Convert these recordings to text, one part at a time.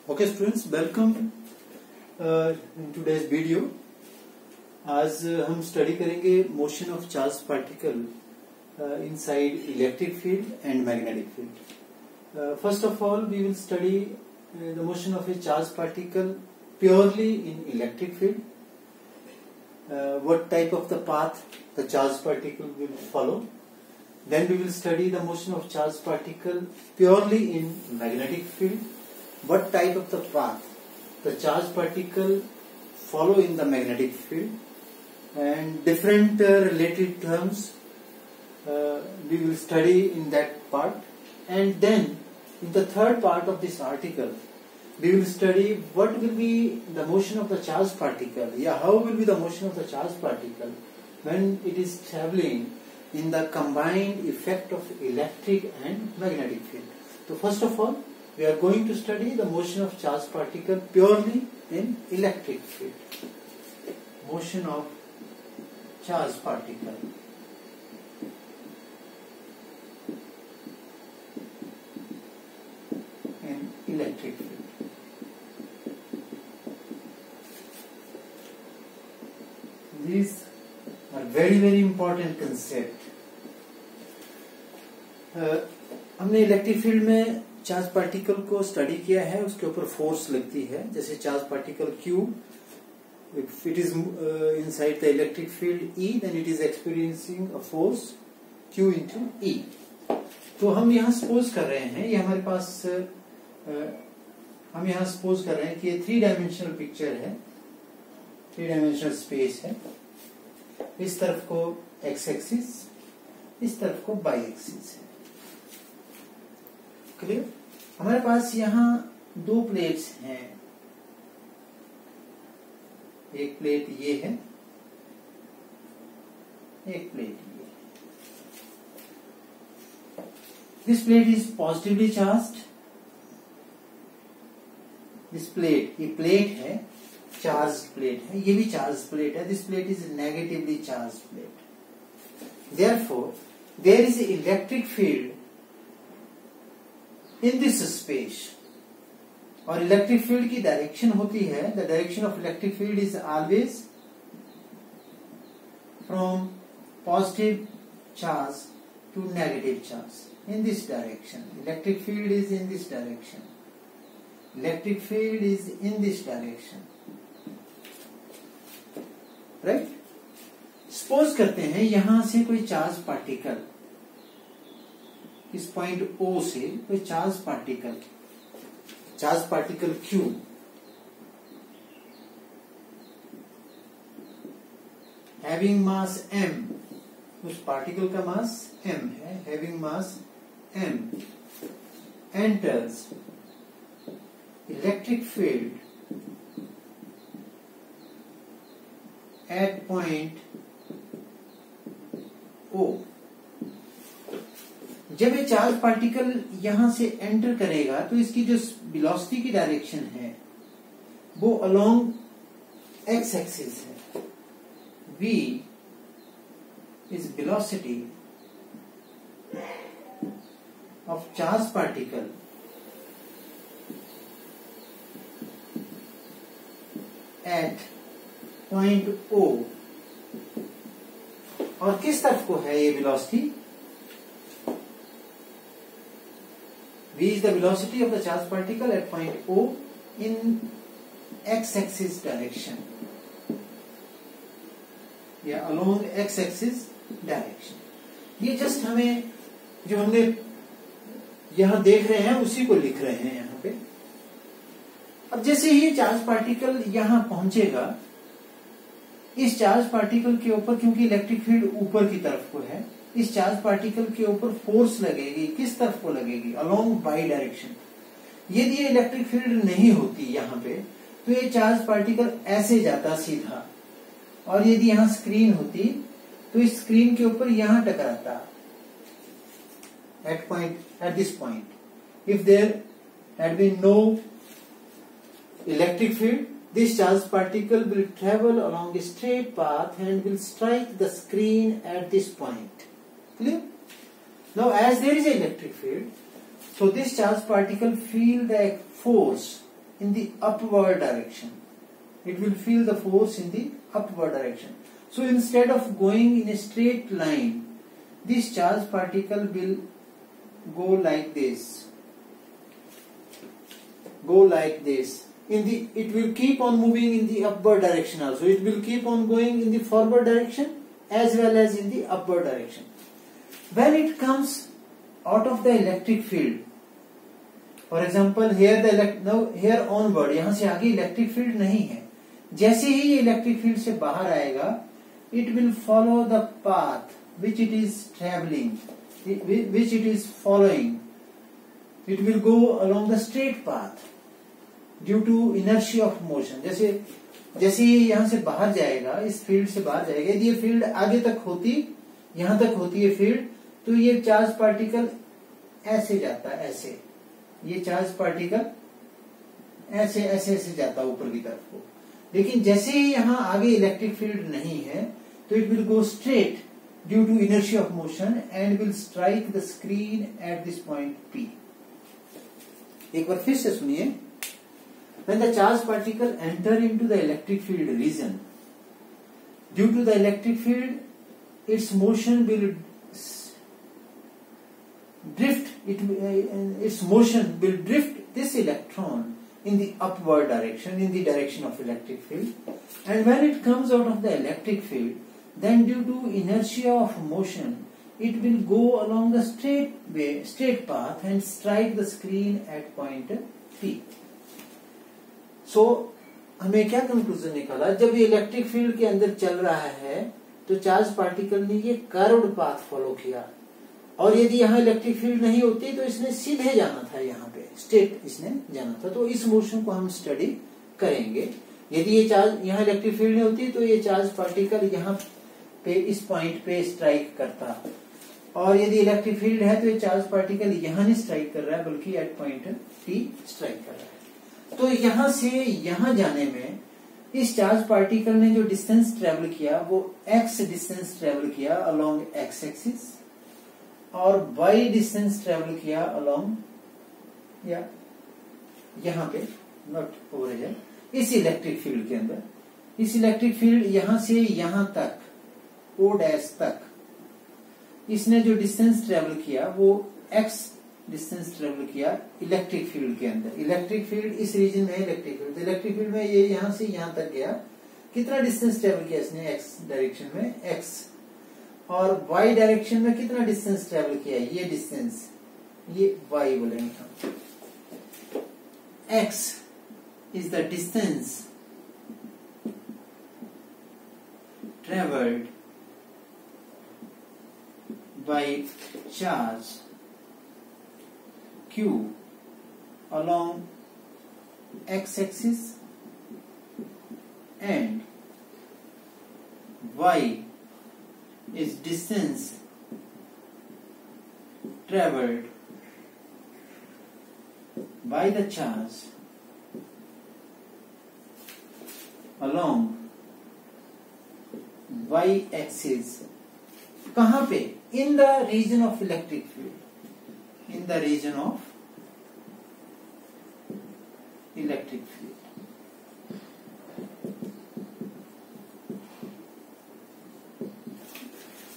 Okay students, welcome in today's video. आज हम study करेंगे motion of charge particle inside electric field and magnetic field. First of all we will study the motion of a charge particle purely in electric field. What type of the path the charge particle will follow. Then we will study the motion of charge particle purely in magnetic field. What type of the path the charge particle follow in the magnetic field, and different related terms we will study in that part. And then in the third part of this article we will study what will be the motion of the charge particle. How will be the motion of the charge particle when it is traveling in the combined effect of electric and magnetic field. So first of all, we are going to study the motion of charge particle purely in electric field. Motion of charge particle in electric field. These are very important concept. हमने electric field में charge particle को study किया है. उसके ऊपर force लगती है. जैसे charge particle Q, if it is inside the electric field E, then it is experiencing a force Q into E. तो हम यहाँ सपोज कर रहे हैं, ये हमारे पास हम यहाँ सपोज कर रहे हैं कि ये 3 डायमेंशनल पिक्चर है, 3 डायमेंशनल स्पेस है. इस तरफ को एक्स एक्सिस, इस तरफ को वाई एक्सिस है. क्लियर? हमारे पास यहाँ 2 प्लेट्स हैं. एक प्लेट ये है, एक प्लेट ये. This plate is positively charged. This plate, ये प्लेट है, चार्ज प्लेट है. ये भी चार्ज प्लेट है. This plate is negatively charge plate. Therefore, there is electric field in this space. और इलेक्ट्रिक फील्ड की डायरेक्शन होती है, the direction of electric field is always from positive charge to negative charge. In this direction electric field is in this direction. Electric field is in this direction. Right? Suppose करते हैं यहां से कोई charge particle, इस point O से कोई charge particle Q having mass m, उस particle का मास m है, having mass m, enters electric field at point O. जब ये चार्ज पार्टिकल यहां से एंटर करेगा तो इसकी जो वेलोसिटी की डायरेक्शन है वो अलोंग एक्स एक्सिस है. v is velocity of charge particle at point O. और किस तरफ को है ये velocity? v is the velocity of the charge particle at point O in x-axis direction. या along x-axis direction. ये जस्ट हमें जो हमने यहां देख रहे हैं उसी को लिख रहे हैं यहां पे. अब जैसे ही चार्ज पार्टिकल यहां पहुंचेगा, इस चार्ज पार्टिकल के ऊपर, क्योंकि इलेक्ट्रिक फील्ड ऊपर की तरफ को है, इस चार्ज पार्टिकल के ऊपर फोर्स लगेगी. किस तरफ को लगेगी? Along Y direction. यदि ये इलेक्ट्रिक फील्ड नहीं होती यहाँ पे तो ये चार्ज पार्टिकल ऐसे जाता सीधा, और यदि यहाँ स्क्रीन होती तो इस स्क्रीन के ऊपर यहां टकराता. At this point, if there had been no electric field, this charged particle will travel along a straight path and will strike the screen at this point. Clear? Now, as there is an electric field, so this charged particle feel the force in the upward direction. It will feel the force in the upward direction. So instead of going in a straight line, this charged particle will go like this. Go like this. It will keep on moving in the upward direction also. It will keep on going in the forward direction as well as in the upward direction. When it comes out of the electric field, for example, here onward, यहाँ से आगे electric field नहीं है. जैसे ही ये electric field से बाहर आएगा, it will follow the path which it is traveling, which it is following. It will go along the straight path due to inertia of motion. जैसे ये यहाँ से बाहर जाएगा, इस फील्ड से बाहर जाएगा, यदि ये फील्ड आगे तक होती, यहाँ तक होती है फील्ड, तो ये चार्ज पार्टिकल ऐसे जाता, ऐसे. ये चार्ज पार्टिकल ऐसे ऐसे ऐसे जाता ऊपर की तरफ को. लेकिन जैसे ही यहाँ आगे इलेक्ट्रिक फील्ड नहीं है, तो it will go straight due to inertia of motion and will strike the screen at this point P. एक बार फिर से सुनिए. When the charged particle enter into the electric field region, due to the electric field, its motion will drift. Its motion will drift this electron in the upward direction, in the direction of electric field. And when it comes out of the electric field, then due to inertia of motion, it will go along the straight path and strike the screen at point P. So, हमें क्या conclusion निकाला? जब ये electric field के अंदर चल रहा है, तो चार्ज पार्टिकल ने ये कर्व्ड पाथ फॉलो किया. और यदि यहाँ इलेक्ट्रिक फील्ड नहीं होती, तो इसने सीधे जाना था, यहाँ पे स्ट्रेट इसने जाना था. तो इस मोशन को हम स्टडी करेंगे. यदि ये चार्ज यहाँ इलेक्ट्रिक फील्ड नहीं होती, तो ये चार्ज पार्टिकल यहाँ पे इस पॉइंट पे स्ट्राइक करता. और यदि इलेक्ट्रिक फील्ड है, तो ये चार्ज पार्टिकल यहाँ नहीं स्ट्राइक कर रहा है, बल्कि एट पॉइंट P स्ट्राइक कर रहा है. तो यहां से यहां जाने में इस चार्ज पार्टिकल ने जो डिस्टेंस ट्रेवल किया, वो x डिस्टेंस ट्रेवल किया अलोंग x एक्सिस, और y डिस्टेंस ट्रेवल किया अलोंग यहां पे नॉट ओवर है, इस इलेक्ट्रिक फील्ड के अंदर. इस इलेक्ट्रिक फील्ड यहां से यहां तक O डैश तक इसने जो डिस्टेंस ट्रेवल किया, वो x डिस्टेंस ट्रेवल किया इलेक्ट्रिक फील्ड के अंदर. इलेक्ट्रिक फील्ड इस रीजन में इलेक्ट्रिक फील्ड में ये यहां से यहां तक गया. कितना डिस्टेंस ट्रेवल किया इसने? x डायरेक्शन में x. और y डायरेक्शन में कितना डिस्टेंस ट्रेवल किया? ये डिस्टेंस, ये y बोलेंगे हम. x is the distance travelled by charge Q along x-axis, and y is distance traveled by the charge along y-axis. कहाँ पे? In the region of electric field. In the region of electric field.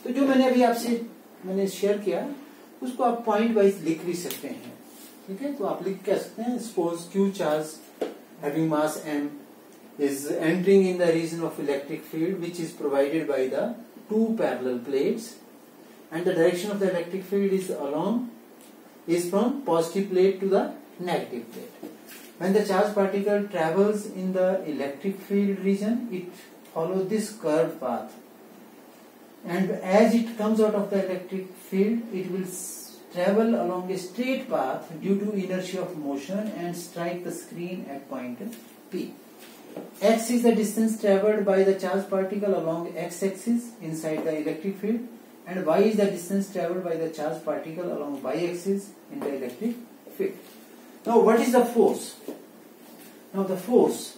तो जो मैंने अभी आपसे share किया, उसको आप पॉइंट वाइज लिख भी सकते हैं. ठीक है, तो आप लिख कह सकते हैं, suppose Q charge having mass m is entering in the region of electric field which is provided by the two parallel plates, and the direction of the electric field is from positive plate to the negative plate. When the charged particle travels in the electric field region, it follows this curved path, and as it comes out of the electric field, it will travel along a straight path due to inertia of motion and strike the screen at point P. X is the distance traveled by the charged particle along x-axis inside the electric field, and y is the distance traveled by the charged particle along y-axis in the electric field. Now, what is the force? Now, the force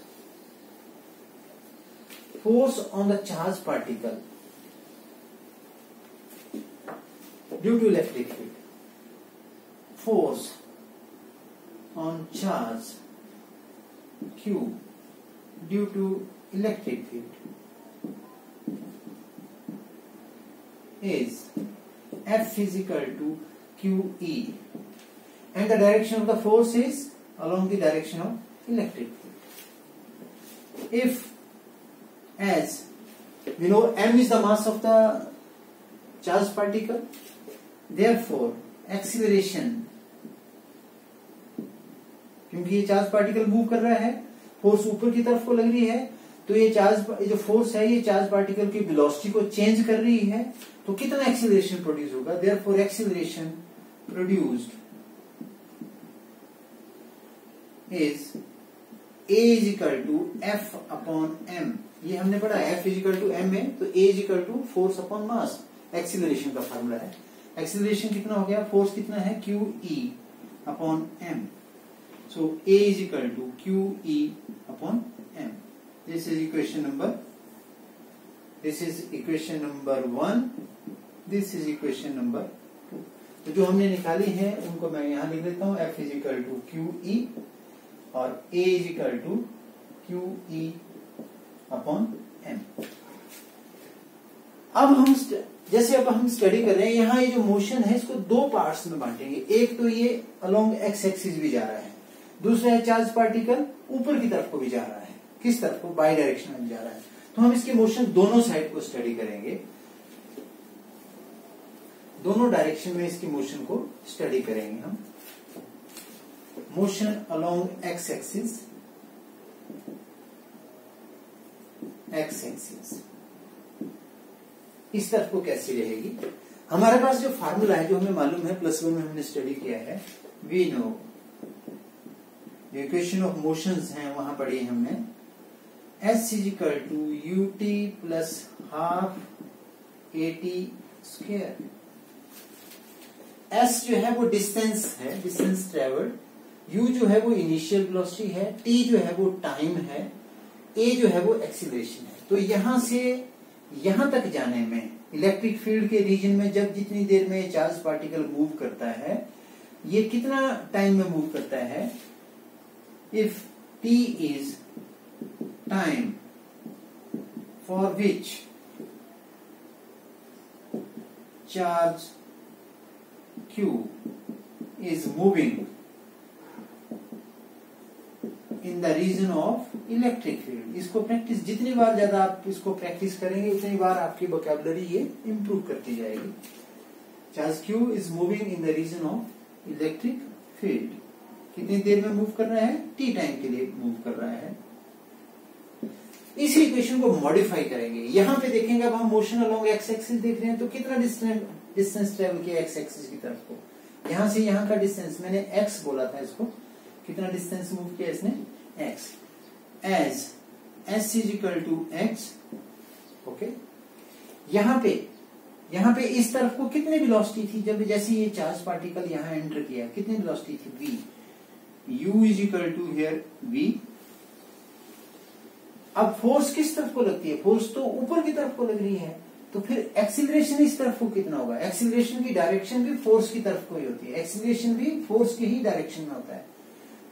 on the charged particle due to electric field. Force on charge Q due to electric field is F is equal to QE, and the direction of the force is along the direction of electric field. If, as we know, m is the mass of the charged particle, therefore acceleration, क्योंकि ये charge particle move कर रहा है, force ऊपर की तरफ को लग रही है, तो ये जो फोर्स है ये चार्ज पार्टिकल की वेलोसिटी को चेंज कर रही है, तो कितना एक्सीलरेशन प्रोड्यूस होगा? Therefore acceleration produced is A is equal to F upon M. ये हमने पढ़ा F is equal to M है, तो A is equal to force upon mass, acceleration का फार्मूला है. एक्सीलरेशन कितना हो गया? फोर्स कितना है? QE upon M. So A is equal to QE upon M. This is equation number 1. This is equation number 2. तो जो हमने निकाली है उनको मैं यहां लिख देता हूं. F is equal to QE और A is equal to QE upon M. अब हम स्टडी कर रहे हैं, यहाँ ये जो मोशन है इसको दो पार्ट्स में बांटेंगे. एक तो ये अलोंग एक्स एक्सिस भी जा रहा है, दूसरा है चार्ज पार्टिकल ऊपर की तरफ को भी जा रहा है. किस तरफ को? बाई डायरेक्शन में जा रहा है. तो हम इसके मोशन दोनों साइड को स्टडी करेंगे, दोनों डायरेक्शन में इसकी मोशन को स्टडी करेंगे हम. मोशन अलोंग एक्स एक्सिस, इस तरफ को कैसी रहेगी? हमारे पास जो फार्मूला है, जो हमें मालूम है, +1 में हमने स्टडी किया है, वी नो जो इक्वेशन ऑफ मोशंस हैं वहां पढ़ी है हमने. S is equal to ut plus half at square. S जो है वो डिस्टेंस है, डिस्टेंस ट्रेवल्ड. u जो है वो इनिशियल वेलोसिटी है, t जो है वो टाइम है, a जो है वो एक्सीलरेशन है. तो यहां से यहां तक जाने में, इलेक्ट्रिक फील्ड के रीजन में जब जितनी देर में चार्ज पार्टिकल मूव करता है, ये कितना टाइम में मूव करता है? If t is time for which charge Q is moving in the region of electric field. इसको प्रैक्टिस, जितनी बार ज्यादा आप इसको प्रैक्टिस करेंगे उतनी बार आपकी वोकैबुलरी ये इंप्रूव करती जाएगी. Charge Q is moving in the region of electric field. कितनी देर में मूव कर रहा है? टी टाइम के लिए मूव कर रहा है. इसी इक्वेशन को मॉडिफाई करेंगे. यहां पे देखेंगे, अब हम मोशन अलोंग एक्स एक्सिस देख रहे हैं, तो कितना डिस्टेंस ट्रेवल किया एक्स एक्सिस की तरफ को. यहां से यहां का डिस्टेंस, मैंने एक्स बोला था इसको, कितना डिस्टेंस मूव किया इसने? X. As S is equal to X. Okay. यहां पे इस तरफ को कितनी वेलोसिटी थी? जब जैसे ये चार्ज पार्टिकल यहां एंटर किया, कितनी वेलोसिटी थी? v. u is equal to here v. अब फोर्स किस तरफ को लगती है? फोर्स तो ऊपर की तरफ को लग रही है, तो फिर एक्सीलरेशन इस तरफ को कितना होगा? एक्सीलरेशन की डायरेक्शन भी फोर्स की तरफ को ही होती है, एक्सीलरेशन भी फोर्स की ही डायरेक्शन में होता है.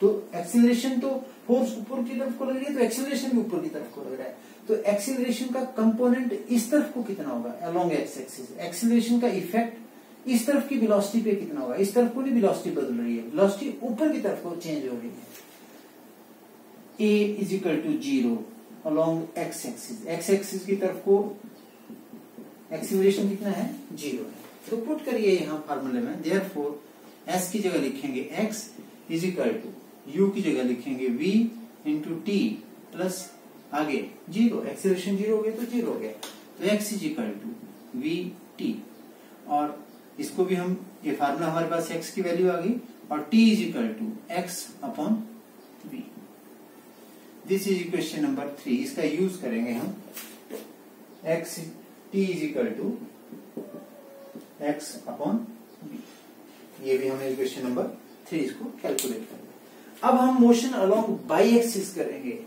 तो एक्सीलरेशन तो फोर्स ऊपर की तरफ को लग रही है, तो एक्सीलरेशन भी ऊपर की तरफ को लग रहा है. तो एक्सीलरेशन का कंपोनेंट इस तरफ को कितना होगा? Along X axis. एक्सीलरेशन का इफेक्ट इस तरफ की वेलोसिटी पे कितना होगा? इस तरफ को नहीं वेलोसिटी बदल रही है, वेलोसिटी ऊपर की तरफ को चेंज हो रही है. a is equal to 0 along X axis. X axis की तरफ को एक्सीलरेशन कितना है? 0 है. तो पुट करिए यहां फार्मूले में. देयरफॉर s की जगह लिखेंगे x is equal to u की जगह लिखेंगे v इंटू टी प्लस आगे 0. एक्सीलरेशन 0 हो गया तो 0 हो गया. तो x is equal to v t, और इसको भी हम, ये फार्मूला हमारे पास x की वैल्यू आ गई, और t is equal to x upon v. This is equation number 3. इसका यूज करेंगे हम. x t is equal to x upon v. ये भी हमें इक्वेशन नंबर 3 इसको कैलकुलेट करेंगे. अब हम मोशन अलोंग बाई एक्सिस करेंगे,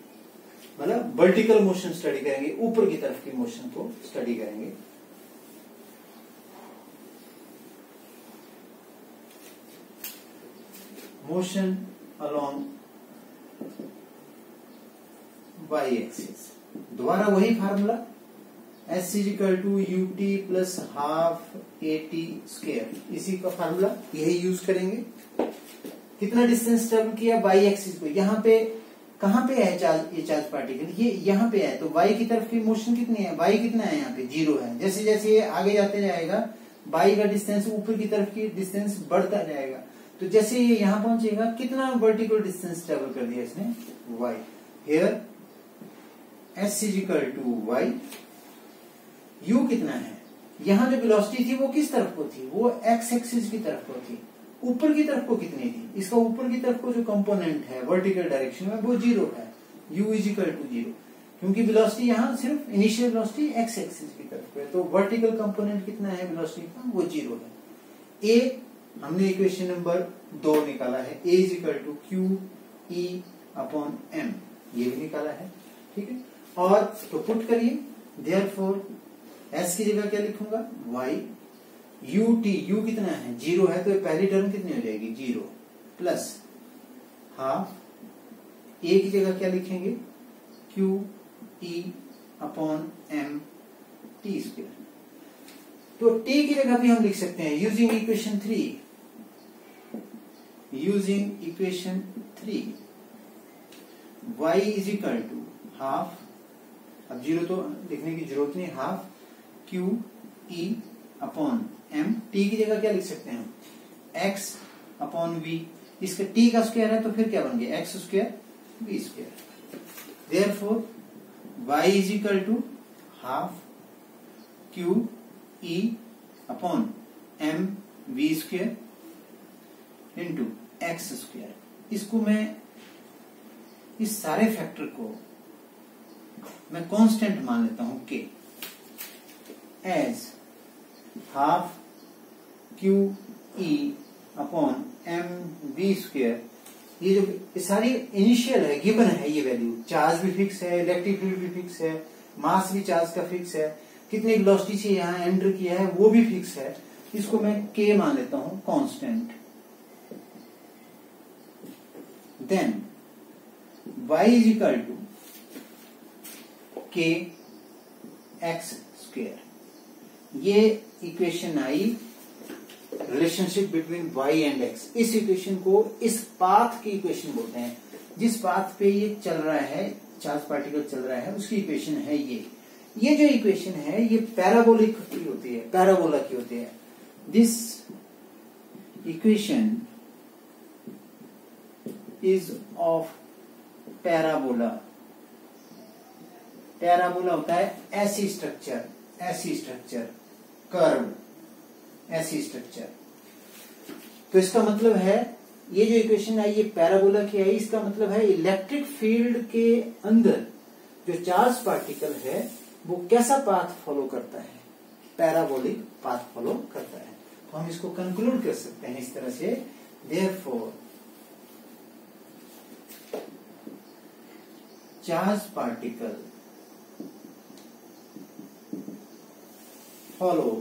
मतलब वर्टिकल मोशन स्टडी करेंगे, ऊपर की तरफ की मोशन को स्टडी करेंगे. Motion along Y axis. दोबारा वही formula, S is equal to U T plus half A T square, इसी का फार्मूला यही यूज करेंगे। कितना डिस्टेंस ट्रेवल किया वाई एक्सिस पे, यहाँ पे कहाँ पे है चार्ज, ये चार्ज पार्टिकल ये यहाँ पे है, तो वाई की तरफ की मोशन कितनी है, वाई कितना है यहाँ पे 0 है। जैसे जैसे ये आगे जाते जाएगा वाई का डिस्टेंस ऊपर की तरफ की डिस्टेंस बढ़ता जाएगा, तो जैसे ये यहाँ पहुंचेगा कितना वर्टिकल डिस्टेंस ट्रेवल कर दिया इसने, Y. Here S is equal to Y, u कितना है, यहाँ जो वेलोसिटी थी वो किस तरफ को थी, वो x एक्सिस की तरफ को थी, ऊपर की तरफ को कितनी थी, इसका ऊपर की तरफ को जो कंपोनेंट है वर्टिकल डायरेक्शन में वो 0 है, u इजिकल टू 0, क्योंकि वेलोसिटी यहाँ सिर्फ इनिशियल वेलोसिटी x एक्सिस की तरफ है, तो वर्टिकल कंपोनेंट कितना है वेलोसिटी का, वो 0 है। a हमने इक्वेशन नंबर 2 निकाला है, a is equal to Q E upon m, ये भी निकाला है, ठीक है। और तो पुट करिए, देयरफॉर s की जगह क्या लिखूंगा y, u t, u कितना है 0 है, तो पहली टर्म कितनी हो जाएगी 0 प्लस हाफ, a की जगह क्या लिखेंगे q e upon m t square. तो t की जगह भी हम लिख सकते हैं using equation 3, using equation 3 y is equal to half, अब 0 तो लिखने की जरूरत नहीं, half q e upon m, t की जगह क्या लिख सकते हैं x अपॉन v, इसका t का स्क्वायर है तो फिर क्या बन गया x square v square. Therefore y is equal to half q e upon m v square into x square. इसको मैं इस सारे फैक्टर को मैं कांस्टेंट मान लेता हूं k as half Q E upon M V square. ये जो सारी इनिशियल है, गिवन है ये वैल्यू, चार्ज भी फिक्स है, इलेक्ट्रिक फील्ड भी फिक्स है, मास भी चार्ज का फिक्स है, कितनी वेलोसिटी से यहाँ एंटर किया है वो भी फिक्स है, इसको मैं k मान लेता हूं constant. Then y is equal to k x square, ये equation I relationship between y and x। इस इक्वेशन को इस पाथ की इक्वेशन बोलते हैं, जिस पाथ पे ये चल रहा है, चार्ज पार्टिकल चल रहा है, उसकी इक्वेशन है ये जो इक्वेशन है ये पैराबोलिक की होती है, पैराबोला की होती है। This equation is of parabola. Parabola होता है ऐसी स्ट्रक्चर कर्व, ऐसी स्ट्रक्चर। तो इसका मतलब है ये जो इक्वेशन आई ये पैराबोला की आई, इसका मतलब है इलेक्ट्रिक फील्ड के अंदर जो चार्ज पार्टिकल है वो कैसा पाथ फॉलो करता है, पैराबोलिक पाथ फॉलो करता है। तो हम इसको कंक्लूड कर सकते हैं इस तरह से, therefore charge particle follow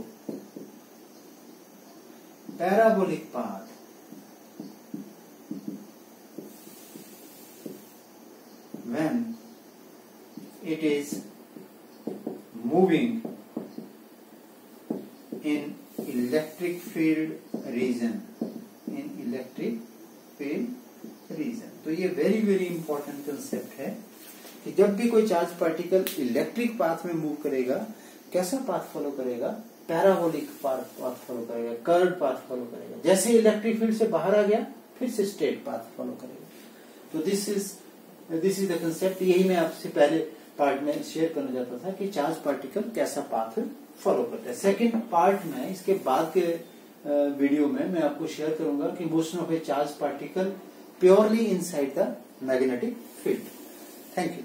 parabolic path when it is moving in electric field region, तो ये वेरी इंपॉर्टेंट कंसेप्ट है कि जब भी कोई चार्ज पार्टिकल इलेक्ट्रिक पाथ में मूव करेगा कैसा पाथ फॉलो करेगा, पैराबोलिक पाथ फॉलो करेगा, कर्व पाथ फॉलो करेगा। जैसे इलेक्ट्रिक फील्ड से बाहर आ गया फिर से स्ट्रेट पाथ फॉलो करेगा। तो दिस इज द कंसेप्ट। यही मैं आपसे पहले पार्ट में शेयर करना चाहता था कि चार्ज पार्टिकल कैसा पाथ फॉलो करता है। सेकेंड पार्ट में इसके बाद के वीडियो में मैं आपको शेयर करूंगा कि motion of a charge particle purely inside the magnetic field. Thank you.